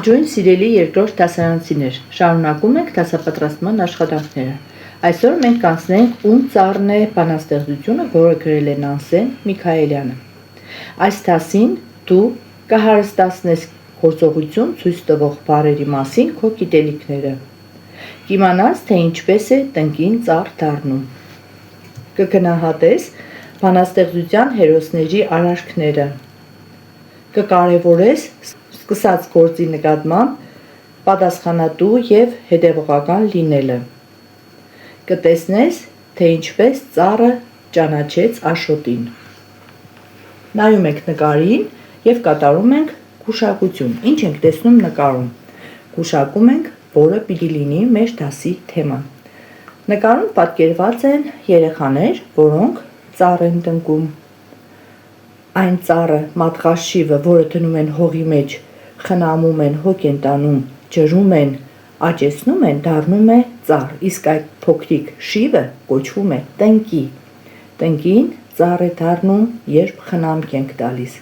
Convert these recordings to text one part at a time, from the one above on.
Ողջույն սիրելի երկրորդ դասարանցիներ, շարունակում ենք դասապատրաստման աշխատանքները։ Այսօր մենք կանցնենք «Ում ծառն է» բանաստեղծությունը, որը գրել է Նանսեն Միքայելյանը։ Այս դասին դու կհարստացնես գործողություն ցույց տվող բառերի մասին քո գիտելիքները։ Կիմանաս, թե ինչպես է տնկին ծառ դառնում։ Կգնահատես բանաստեղծության հերոսների արարքները։ Կկարևորես սկսած գործի նկատմամբ պատասխանատու և հետևողական լինելը։ Կտեսնես, թե ինչպես ծառը ճանաչեց Աշոտին։ Նայում ենք նկարին և կատարում ենք գուշակություն։ Ինչ ենք տեսնում նկարում։ Գուշակում ենք, որը պիտի լինի մեր դասի թեման։ Նկարում պատկերված են երեխաներ, որոնք ծառ են տնկում։ Այն ծառը մատղաշիվը, որը դնում են հողի մեջ, խնամում են, հոգ են տանում, ջրում են, աճեցնում են, դառնում է ծառ, իսկ այդ փոքրիկ շիվը կոչվում է տնկի։ Տնկին ծառ է դառնում, երբ խնամք ենք տալիս։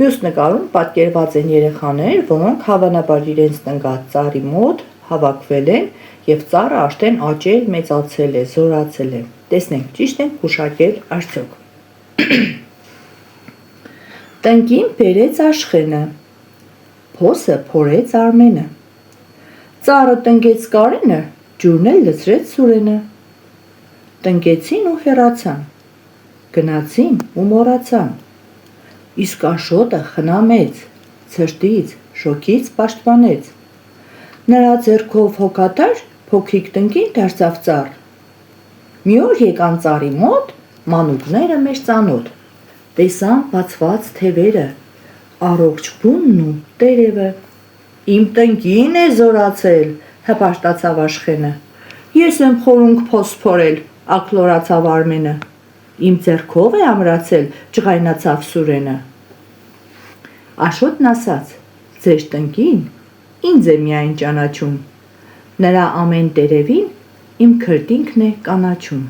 Մյուս նկարում պատկերված են երեխաներ, որոնք հավանաբար իրենց տնկած ծառի մոտ հավաքվել են և ծառը արդեն աճել, մեծացել է, զորացել է։ Տեսնենք, ճիշտ ենք գուշակել արդյոք։ Տնկին բերեց Աշխենը, փոսը փորեց Արմենը, ծառը տնկեց Կարենը, ջուրն էլ լցրեց Սուրենը։ Տնկեցին ու հեռացան, գնացին ու մոռացան, իսկ Աշոտը խնամեց, ցրտից, շոգից պաշտպանեց։ Նրա ձեռքով հոգատար փոքրիկ տնկին դարձավ ծառ։ Մի օր եկան ծառի մոտ մանուկները մեջծանոթ, տեսան բացված թևերը, առողջ բունն ու տերևը։ Իմ տնկին է զորացել, հպարտացավ Աշխենը։ Ես եմ խորունգ փոս փորել, աքլորացավ Արմենը։ Իմ ձեռքով է ամրացել, ջղայնացավ Սուրենը։ Աշոտն ասաց. ձեր տնկին ինձ է միայն ճանաչում, նրա ամեն տերևին իմ քրտինքն է կանաչում։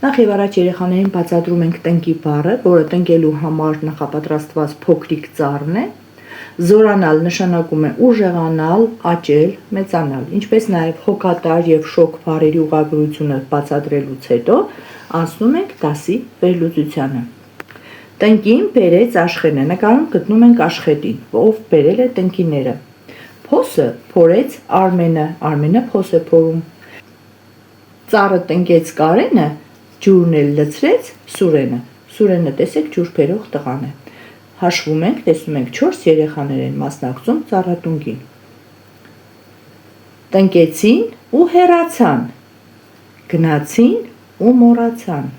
Նախ և առաջ երեխաներին բացատրում ենք տնկի բառը, որը տնկելու համար նախապատրաստված փոքրիկ ծառն է։ Զորանալ նշանակում է ուժեղանալ, աճել, մեծանալ, ինչպես նաև հոգատար և շոգ բառերի ուղղագրությունը բացատրելուց հետո անցնում ենք դասի վերլուծությանը։ Տնկին բերեց Աշխենը, նկարում գտնում ենք Աշխետին, ով բերել է տնկիները։ Փոսը փորեց Արմենը, Արմենը փոս է փորում։ Ծառը տնկեց Կարենը, ջուրն էլ լցրեց Սուրենը։ Սուրենը տեսեք ջուր բերող տղան է։ Հաշվում ենք, տեսնում ենք 4 երեխաներ են մասնակցում ծառատունկին։ Տնկեցին ու հեռացան, գնացին ու մոռացան։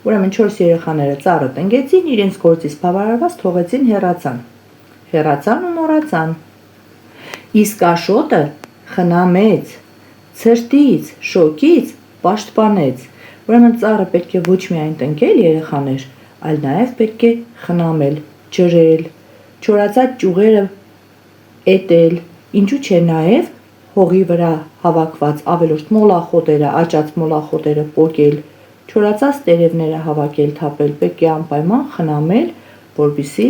Ուրեմն 4 երեխաները ծառը տնկեցին, իրենց գործից բավարարված թողեցին, հեռացան։ Հեռացան ու մոռացան։ Իսկ Աշոտը խնամեց, ցրտից, շոգից պաշտպանեց։ Ուրեմն ծառը պետք է ոչ միայն տնկել երեխաներ, այլ նաև պետք է խնամել, ջրել, չորացած ճյուղերը էտել, ինչու չէ նաև հողի վրա հավաքված ավելորդ մոլախոտերը, աճած մոլախոտերը պոկել, չորացած տերևները հավաքել, թափել, պետք է անպայման խնամել, որպեսզի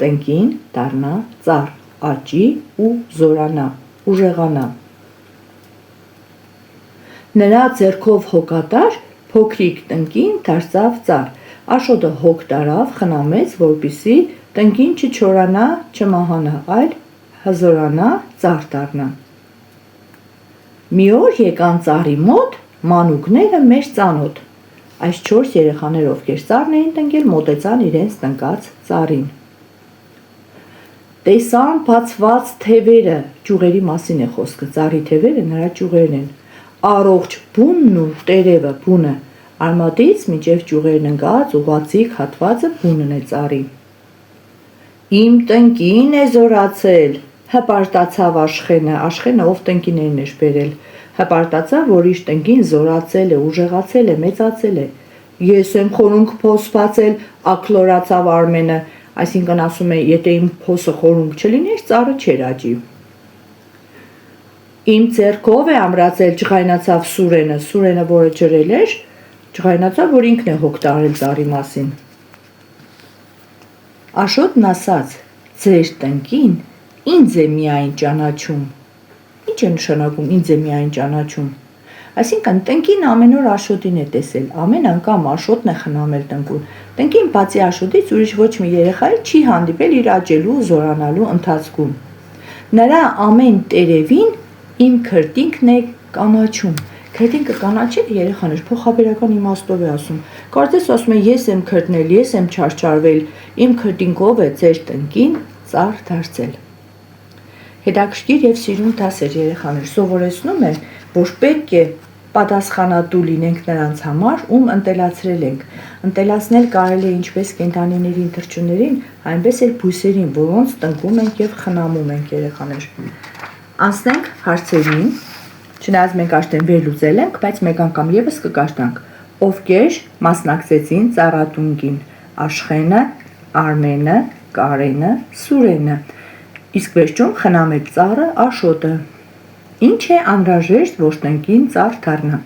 տնկին դառնա ծառ, աճի ու զորանա, ուժեղանա։ Նրա ձեռքով հոգատար փոքրիկ տնկին դարձավ ծառ։ Աշոտը հոգ տարավ, խնամեց, որպեսզի տնկին չչորանա, չմահանա, այլ հզորանա, ծառ դառնա։ Մի օր եկան ծառի մոտ մանուկները մեջծանոթ։ Այս 4 երեխաներ, ովքեր ծառն էին տնկել, մոտեցան իրենց տնկած ծառին։ Տեսան բացված թևերը, ճյուղերի մասին է խոսքը, ծառի թևերը նրա ճյուղերն են։ Առողջ բունն ու տերևը, բունը, արմատից մինչև ճյուղերն ընկած ուղղաձիգ հատվածը բունն է ծառի։ Իմ տնկին է զորացել, հպարտացավ Աշխենը, Աշխենը ով տնկիներն էր բերել, հպարտացավ, որ իր տնկին զորացել է, ուժեղացել է, մեծացել է։ Ես եմ խորունգ փոս բացել, աքլորացավ Արմենը, այսինքն ասում է, եթե իմ փոսը խորունգ չլիներ, ծառը չէր աճի։ Իմ ձեռքով է ամրացել, ջղայնացավ Սուրենը, Սուրենը, որը ջրել էր, ջղայնացավ, որ ինքն է հոգ տարել ծառի մասին։ Աշոտն ասաց. Ձեր տնկին ինձ է միայն ճանաչում։ Ինչ է նշանակում ինձ է միայն ճանաչում։ Այսինքն տնկին ամեն օր Աշոտին է տեսել, ամեն անգամ Աշոտն է խնամել տնկուն։ Տնկին բացի Աշոտից ուրիշ ոչ մի երեխայի չի հանդիպել իր աճելու, զորանալու ընթացքում։ Նրա ամեն տերևին իմ քրտինքն է կանաչում։ Քրտինքը կանաչել երեխաներ փոխաբերական իմաստով է ասում։ Կարծես ասում է ես եմ քրտնել, ես եմ չարչարվել, իմ քրտինքով է ձեր տնկին ծառ դարձել։ Հետաքրքիր եւ սիրուն դասեր երեխաներ սովորեցնում են, որ պետք է պատասխանատու լինենք նրանց համար, ում ընտելացրել ենք։ Ընտելացնել կարելի է ինչպես կենդանիներին, թռչուններին, այնպես էլ բույսերին, որոնց տնկում ենք եւ խնամում ենք երեխաներ։ Անցնենք հարցերին, չնայած մենք արդեն վերլուծել ենք, բայց մեկ անգամ եւս կկաշտանք։ Ովքեր մասնակցեցին ծառատունկին՝ Աշխենը, Արմենը, Կարենը, Սուրենը։ Իսկ վերջում խնամեց ծառը Աշոտը։ Ինչ է անհրաժեշտ, որ տնկին ծառ դառնա։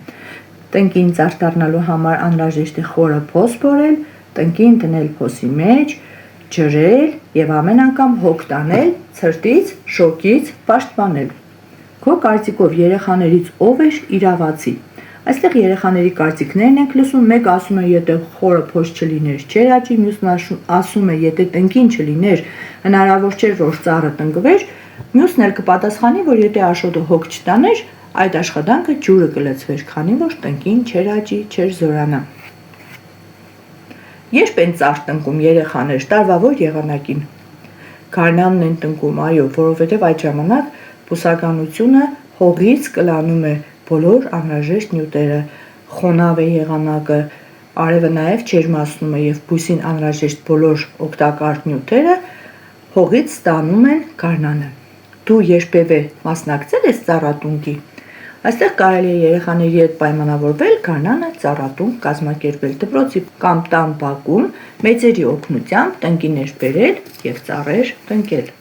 Տնկին ծառ դառնալու համար անհրաժեշտ է խորը փոս փորել, տնկին դնել փոսի մեջ, ջրել եւ ամեն անգամ հոգ տանել, ցրտից, շոկից պաշտպանել։ Քո կարծիքով երեխաներից ով է իրավացի։ Այստեղ երեխաների կարծիքներն ենք լսում, մեկը ասում է եթե խորը փոս չլիներ, չէր աճի, մյուսն ասում է եթե տնկին չլիներ, հնարավոր չէր որ ծառը տնկվեր, մյուսն էլ կպատասխանի, որ եթե Աշոտը հոգ չտաներ, այդ աշխատանքը ջուրը կլցվեր, քանի որ տնկին չէր աճի, չէր զորանա։ Երբ են ծառ տնկում երեխաներ, տարվա որ եղանակին։ Գարնանն են տնկում, այո, որովհետև այդ ժամանակ բուսականությունը հողից կլանում է բոլոր անհրաժեշտ նյութերը, խոնավ է եղանակը, արևը նաև ջերմացնում է եւ բույսին անհրաժեշտ բոլոր օգտակար նյութերը հողից ստանում են գարնանը։ Դու երբևէ մասնակցել ես ծառատունկի։ Այստեղ կարելի է երեխաների հետ պայմանավորվել գարնանը ծառատունկ կազմակերպել դպրոցի կամ տան բակում մեծերի օգնությամբ տնկիներ բերել եւ ծառեր տնկել։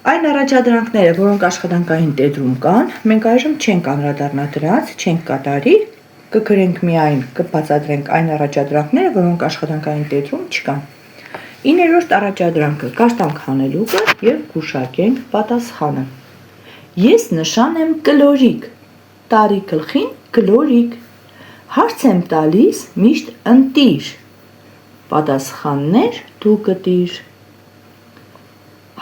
Այն առաջադրանքները, որոնք աշխատանքային տետրում կան, մենք այժմ չենք անդրադառնա դրանց, չենք կատարի, կգրենք միայն, կբացատրենք այն առաջադրանքները, որոնք աշխատանքային տետրում չկան։ 9-րդ առաջադրանքը՝ կաշտանք հանելուկը եւ գուշակենք պատասխանը։ Ես նշան եմ կլորիկ, տարի գլխին կլորիկ, հարց եմ տալիս միշտ ընտիր, պատասխաններ դու կտիր։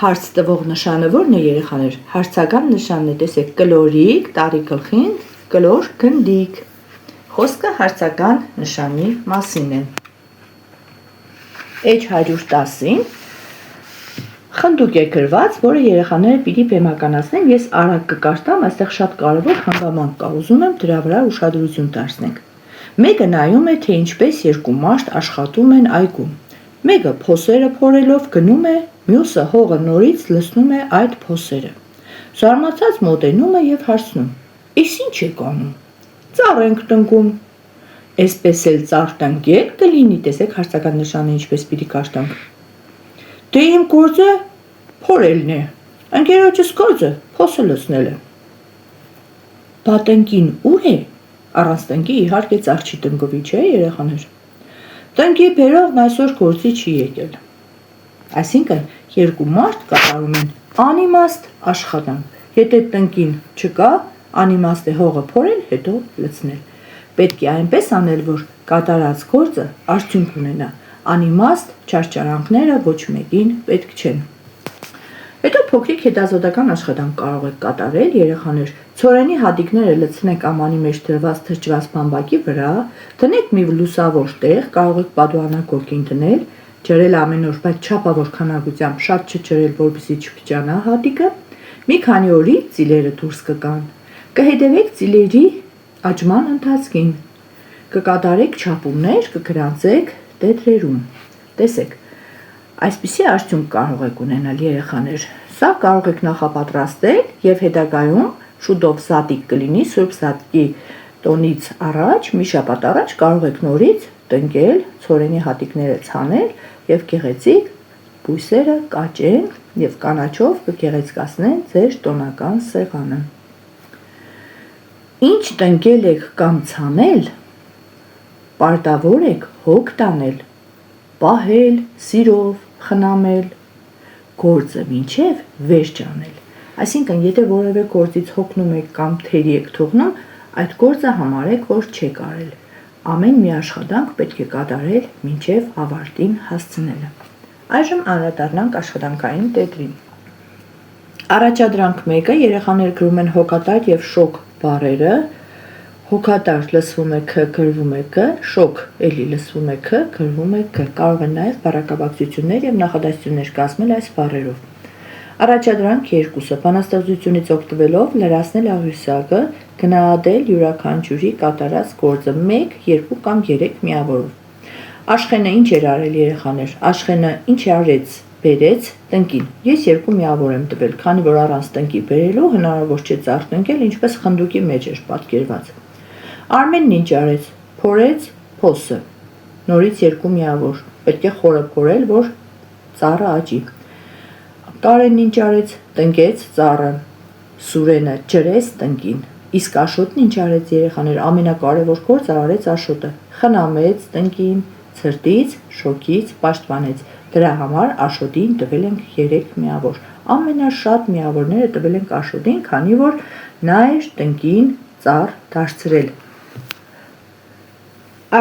Հարց տվող նշանը ո՞րն է երեխաներ, հարցական նշանն է, տեսեք կլորիկ, տարի գլխին, կլոր գնդիկ, խոսքը հարցական նշանի մասին է։ Էջ 110-ին խնդուկ է գրված, որը երեխաները պիտի բեմականացնեն, ես արագ կկաշտամ, այստեղ շատ կարևոր հանգամանք կա, ուզում եմ դրա վրա ուշադրություն դարձնենք։ Մեկը նայում է, թե ինչպես երկու մաշտ աշխատում են այգում։ Մեկը փոսերը փորելով գնում է, մյուսը հողը նորից լցնում է այդ փոսերը։ Զարմացած մոտենում է եւ հարցնում. «Իս ինչ եք անում»։ Ծառ ենք տնկում։ Էսպես էլ ծառ տնկել կլինի, տեսեք հարցական նշանը ինչպես պիտի կաշտանք։ Դե իմ գործը փորելն է, ընկերոջս գործը փոսը լցնելը։ Բա տնկին ուր է։ Առանց տնկի իհարկե ծառ չի տնկվի, չէ երեխաներ։ Տնկի բերողն այսօր գործի չի եկել։ Այսինքն երկու մարդ կատարում են անիմաստ աշխատանք։ Եթե տնկին չկա, անիմաստ է հողը փորել, հետո լցնել։ Պետք է այնպես անել, որ կատարած գործը արդյունք ունենա։ Անիմաստ չարչարանքները ոչ մեկին պետք չեն։ Հետո փոքրիկ հետազոտական աշխատանք կարող եք կատարել երեխաներ։ Ցորենի հատիկները լցնեք ամանի մեջ դրված թրջված բամբակի վրա, դնեք մի լուսավոր տեղ, կարող եք պատուհանագորգին դնել, ջրել ամեն օր, բայց չափավոր քանակությամբ, շատ չջրել, որպեսզի չփճանա հատիկը։ Մի քանի օրից ծիլերը դուրս կգան։ Կհետևեք ծիլերի աճման ընթացքին։ Կկատարեք չափումներ, կգրանցեք տետրերում։ Տեսեք, այսպիսի արդյունք կարող եք ունենալ երեխաներ։ Սա կարող եք նախապատրաստել եւ հետագայում շուտով զատիկ կլինի Սուրբ Զատկի տոնից առաջ, մի շաբաթ առաջ կարող եք նորից տնկել, ցորենի հատիկները ցանել եւ գեղեցիկ բույսերը կաճեն եւ կանաչով կգեղեցկացնեն ձեր տոնական սեղանը։ Ինչ տնկել եք կամ ցանել, պարտավոր եք հոգ տանել, պահել, սիրով, խնամել։ գործը մինչև վերջ անել։ Այսինքն, եթե որևէ գործից հոգնում եք կամ թերի եք թողնում, այդ գործը համարեք, որ չեք արել։ Ամեն մի աշխատանք պետք է կատարել մինչև ավարտին հասցնելը։ Այժմ անդրադառնանք աշխատանքային տետրին։ Առաջադրանք 1-ը երեխաները գրում են հոգատար եւ շոկ բառերը։ Հոգատար լսվում է K, գրվում է K, շոկ էլի լսվում է K, գրվում է K։ Կարող են նաև բառակապակցություններ եւ նախադասություններ կազմել այս բառերով։ Առաջադրանք 2-ը բանաստեղծությունից օգտվելով լրացնել աղյուսակը, գնահատել յուրաքանչյուրի կատարած գործը 1, 2 կամ 3 միավորով։ Աշխենը ինչ էր արել երեխաներ։ Աշխենը ինչ արեց, բերեց տնկին։ Ես 2 միավոր եմ տվել, քանի որ առանց տնկի բերելու հնարավոր չէ ծառ տնկել, ինչպես խնդուկի մեջ էր պատկերված։ Արմենն ինչ արեց, փորեց փոսը։ Նորից 2 միավոր։ Պետք է խորը փորել, որ ծառը աճի։ Կարենն ինչ արեց, տնկեց ծառը։ Սուրենը ջրեց տնկին։ Իսկ Աշոտն ինչ արեց երեխաներ, ամենակարևոր գործը արեց Աշոտը։ Խնամեց տնկին, ցրտից, շոկից պաշտպանեց։ Դրա համար Աշոտին տվել ենք 3 միավոր։ Ամենաշատ միավորները տվել ենք Աշոտին, քանի որ նա էր տնկին ծառ դարձրել։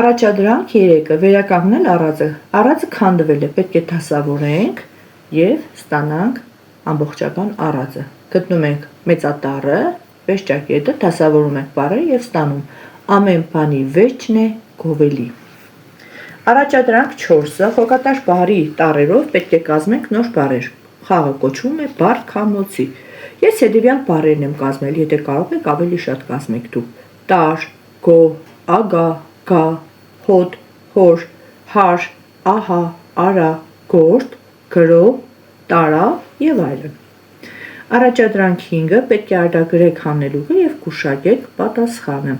Առաջադրանք 3-ը վերականգնել առածը։ Առածը քանդվել է, պետք է դասավորենք եւ ստանանք ամբողջական առածը։ Գտնում ենք մեծատառը, վերջակետը, դասավորում ենք բառերը եւ ստանում ամեն բանի վերջն է գովելի։ Առաջադրանք 4-ը հոգատար բառի տառերով պետք է կազմենք նոր բառեր։ Խաղը կոչվում է բառ քամոցի։ Ես հետեւյալ բառերն եմ կազմել, եթե կարող եք ավելի շատ կազմեք դուք։ Տար, գոհ, ագա, գա, հոտ, հոր, հար, ահա, արա, գործ, գրո, տարա եւ այլն։ Առաջադրանք 5-ը պետք է արտագրեք հանելուկը եւ գուշակեք պատասխանը։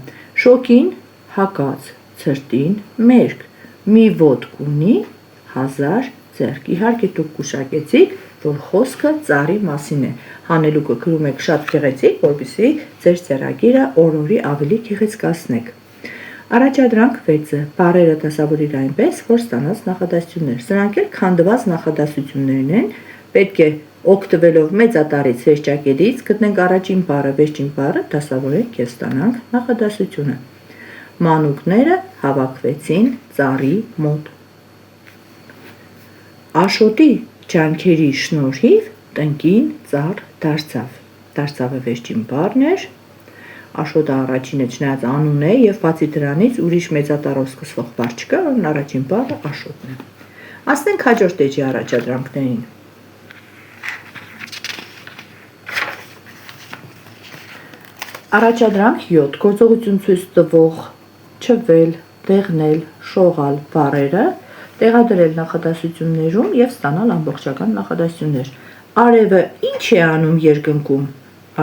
Շոկին հակած, ցրտին մերկ, մի ոտք ունի 1000 ձեռք։ Իհարկե դուք գուշակեցիք, որ խոսքը ծառի մասին է։ Հանելուկը գրում եք շատ գեղեցիկ, որպեսզի ձեր ծերագիրը օր-օրի ավելի գեղեցկացնեք։ Առաջադրանք 6-ը բառերը դասավորիր այնպես, որ ստանաս նախադասություններ։ Սրանք էլ քանդված նախադասություններն են, պետք է օգտվելով մեծատառից վերջակետից գտնենք առաջին բառը, վերջին բառը, դասավորենք եւ ստանանք նախադասությունը։ Մանուկները հավաքվեցին ծառի մոտ։ Աշոտի ջանքերի շնորհիվ տնկին ծառ դարձավ։ Դարձավը վերջին բառն էր։ Աշոտը առաջինը չնայած անուն է եւ բացի դրանից ուրիշ մեծատառով սկսվող բառ չկա, որն առաջին բառը Աշոտն է։ Ասենք հաջորդ էջի առաջադրանքներին։ Առաջադրանք 7 գործողություն ցույց տվող չվել, դեղնել, շողալ բառերը տեղադրել նախադասություններում եւ ստանալ ամբողջական նախադասություններ։ Արևը ինչ է անում երկնքում։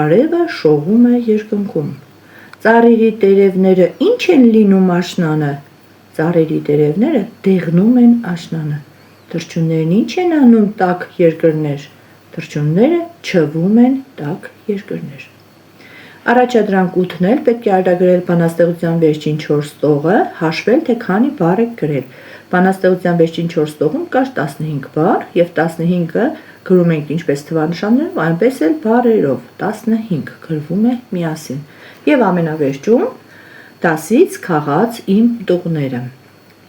Արևը շողում է երկնքում։ Ծառերի տերևները ինչ են լինում աշնանը։ Ծառերի տերևները դեղնում են աշնանը։ Թռչուններն ինչ են անում տաք երկրներ։ Թռչունները չվում են տաք երկրներ։ Առաջադրանք 8-ն էլ պետք է արտագրել բանաստեղծության վերջին 4 տողը, հաշվել թե քանի բառ եք գրել։ Բանաստեղծության վերջին 4 տողում կար 15 բառ եւ 15-ը գրում ենք ինչպես թվանշաններով, այնպես էլ բառերով։ 15 գրվում է միասին։ Եվ ամենավերջում 10-ից քաղաց իմ տուղները։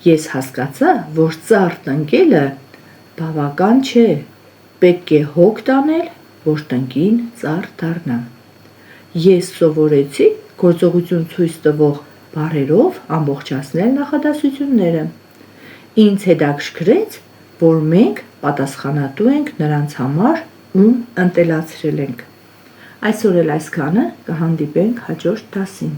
Ես հասկացա, որ ծառ տնկելը բավական չէ, պետք է հոգ տանել, որ տնկին ծառ դառնա։ Ես սովորեցի գործողություն ցույց տվող բառերով ամբողջացնել նախադասությունները։ Ինձ հետաքրքրեց, որ մենք պատասխանատու ենք նրանց համար, ում ընտելացրել ենք։ Այսօր էլ այսքանը, կհանդիպենք հաջորդ դասին։